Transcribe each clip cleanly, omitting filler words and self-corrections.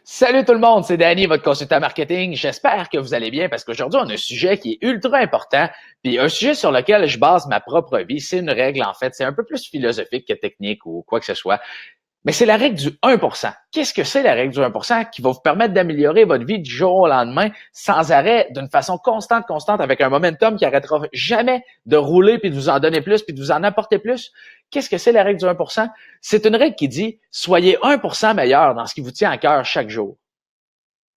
Salut tout le monde, c'est Danny, votre consultant marketing. J'espère que vous allez bien parce qu'aujourd'hui, on a un sujet qui est ultra important, puis un sujet sur lequel je base ma propre vie. C'est une règle, en fait. C'est un peu plus philosophique que technique ou quoi que ce soit. Mais c'est la règle du 1%. Qu'est-ce que c'est la règle du 1% qui va vous permettre d'améliorer votre vie du jour au lendemain sans arrêt, d'une façon constante, avec un momentum qui arrêtera jamais de rouler puis de vous en donner plus puis de vous en apporter plus? Qu'est-ce que c'est la règle du 1%? C'est une règle qui dit, soyez 1% meilleur dans ce qui vous tient à cœur chaque jour.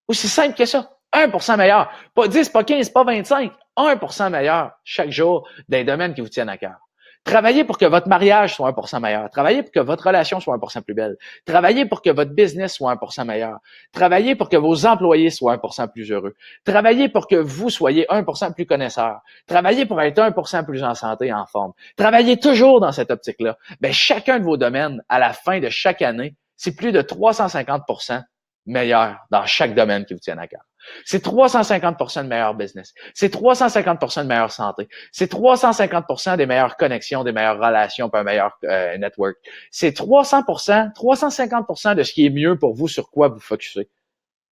Aussi simple que ça. 1% meilleur. Pas 10, pas 15, pas 25. 1% meilleur chaque jour dans les domaines qui vous tiennent à cœur. Travaillez pour que votre mariage soit 1% meilleur. Travaillez pour que votre relation soit 1% plus belle. Travaillez pour que votre business soit 1% meilleur. Travaillez pour que vos employés soient 1% plus heureux. Travaillez pour que vous soyez 1% plus connaisseurs. Travaillez pour être 1% plus en santé et en forme. Travaillez toujours dans cette optique-là. Ben, chacun de vos domaines, à la fin de chaque année, c'est plus de 350% meilleur dans chaque domaine qui vous tienne à cœur. C'est 350% de meilleur business. C'est 350% de meilleure santé. C'est 350% des meilleures connexions, des meilleures relations, puis un meilleur network. C'est 300%, 350% de ce qui est mieux pour vous, sur quoi vous focussez.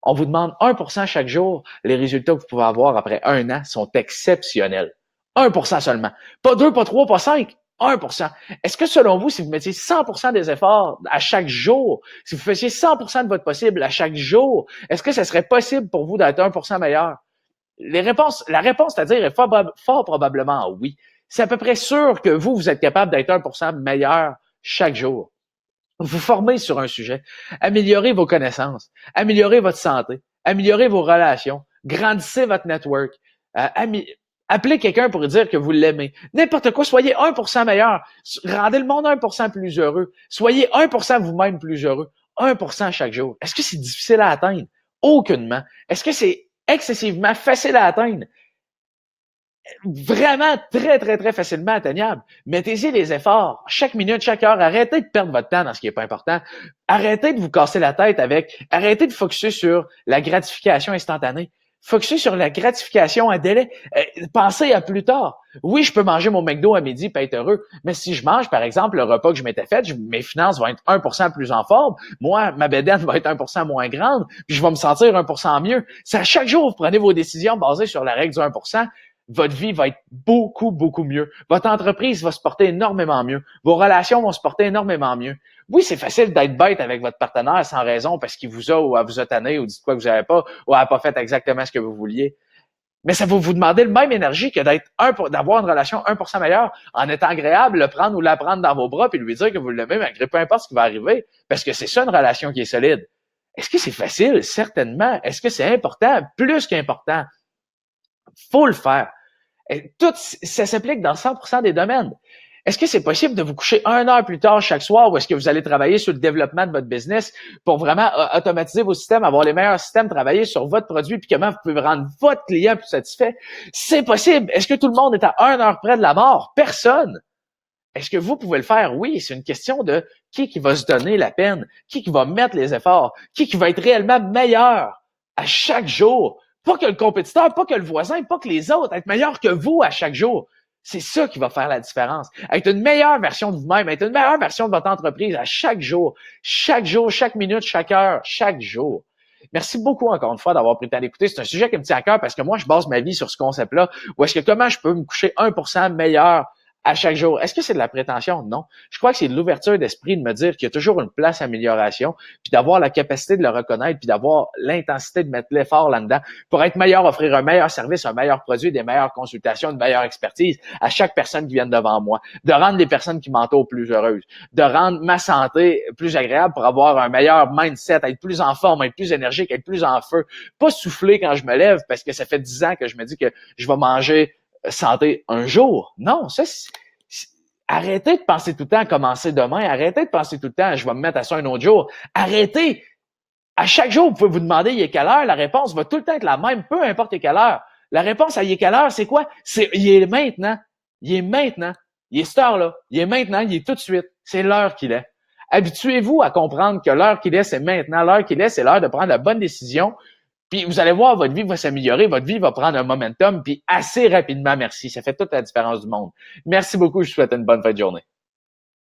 On vous demande 1% chaque jour. Les résultats que vous pouvez avoir après un an sont exceptionnels. 1% seulement. Pas 2, pas 3, pas 5. 1%. Est-ce que selon vous, si vous mettiez 100% des efforts à chaque jour, si vous faisiez 100% de votre possible à chaque jour, est-ce que ce serait possible pour vous d'être 1% meilleur? La réponse, c'est-à-dire, est fort probablement oui. C'est à peu près sûr que vous êtes capable d'être 1% meilleur chaque jour. Vous formez sur un sujet, améliorez vos connaissances, améliorez votre santé, améliorez vos relations, grandissez votre network, appelez quelqu'un pour dire que vous l'aimez. N'importe quoi, soyez 1% meilleur, rendez le monde 1% plus heureux, soyez 1% vous-même plus heureux, 1% chaque jour. Est-ce que c'est difficile à atteindre? Aucunement. Est-ce que c'est excessivement facile à atteindre? Vraiment très facilement atteignable. Mettez-y les efforts. Chaque minute, chaque heure, arrêtez de perdre votre temps dans ce qui n'est pas important. Arrêtez de vous casser la tête arrêtez de focuser sur la gratification instantanée. Focuser sur la gratification à délai. Pensez à plus tard. Oui, je peux manger mon McDo à midi et être heureux, mais si je mange, par exemple, le repas que je m'étais fait, mes finances vont être 1% plus en forme. Moi, ma bédaine va être 1% moins grande, puis je vais me sentir 1% mieux. C'est à chaque jour, vous prenez vos décisions basées sur la règle du 1%. Votre vie va être beaucoup mieux. Votre entreprise va se porter énormément mieux. Vos relations vont se porter énormément mieux. Oui, c'est facile d'être bête avec votre partenaire sans raison parce qu'il vous a ou elle vous a tanné ou dit quoi que vous n'avez pas ou elle n'a pas fait exactement ce que vous vouliez. Mais ça va vous demander le même énergie que d'avoir une relation 1% meilleure en étant agréable, le prendre ou la prendre dans vos bras puis lui dire que vous l'aimez malgré peu importe ce qui va arriver parce que c'est ça une relation qui est solide. Est-ce que c'est facile? Certainement. Est-ce que c'est important? Plus qu'important. Faut le faire. Et tout, ça s'applique dans 100% des domaines. Est-ce que c'est possible de vous coucher 1 heure plus tard chaque soir ou est-ce que vous allez travailler sur le développement de votre business pour vraiment automatiser vos systèmes, avoir les meilleurs systèmes, travailler sur votre produit puis comment vous pouvez rendre votre client plus satisfait? C'est possible. Est-ce que tout le monde est à 1 heure près de la mort? Personne. Est-ce que vous pouvez le faire? Oui, c'est une question de qui va se donner la peine, qui va mettre les efforts, qui va être réellement meilleur à chaque jour. Pas que le compétiteur, pas que le voisin, pas que les autres, être meilleur que vous à chaque jour. C'est ça qui va faire la différence. Être une meilleure version de vous-même, être une meilleure version de votre entreprise à chaque jour, chaque minute, chaque heure, chaque jour. Merci beaucoup encore une fois d'avoir pris le temps d'écouter. C'est un sujet qui me tient à cœur parce que moi, je base ma vie sur ce concept-là. Où est-ce que comment je peux me coucher 1% meilleur à chaque jour. Est-ce que c'est de la prétention? Non. Je crois que c'est de l'ouverture d'esprit de me dire qu'il y a toujours une place à amélioration, puis d'avoir la capacité de le reconnaître, puis d'avoir l'intensité de mettre l'effort là-dedans pour être meilleur, offrir un meilleur service, un meilleur produit, des meilleures consultations, une meilleure expertise à chaque personne qui vient devant moi, de rendre les personnes qui m'entourent plus heureuses, de rendre ma santé plus agréable pour avoir un meilleur mindset, être plus en forme, être plus énergique, être plus en feu, pas souffler quand je me lève parce que ça fait 10 ans que je me dis que je vais manger santé un jour. Non, ça, arrêtez de penser tout le temps à commencer demain. Arrêtez de penser tout le temps, je vais me mettre à ça un autre jour. Arrêtez. À chaque jour, vous pouvez vous demander il est quelle heure. La réponse va tout le temps être la même, peu importe il est quelle heure. La réponse à il est quelle heure, c'est quoi? C'est il est maintenant. Il est maintenant. Il est cette heure-là. Il est maintenant. Il est tout de suite. C'est l'heure qu'il est. Habituez-vous à comprendre que l'heure qu'il est, c'est maintenant. L'heure qu'il est, c'est l'heure de prendre la bonne décision. Puis vous allez voir, votre vie va s'améliorer, votre vie va prendre un momentum, puis assez rapidement, merci. Ça fait toute la différence du monde. Merci beaucoup, je vous souhaite une bonne fin de journée.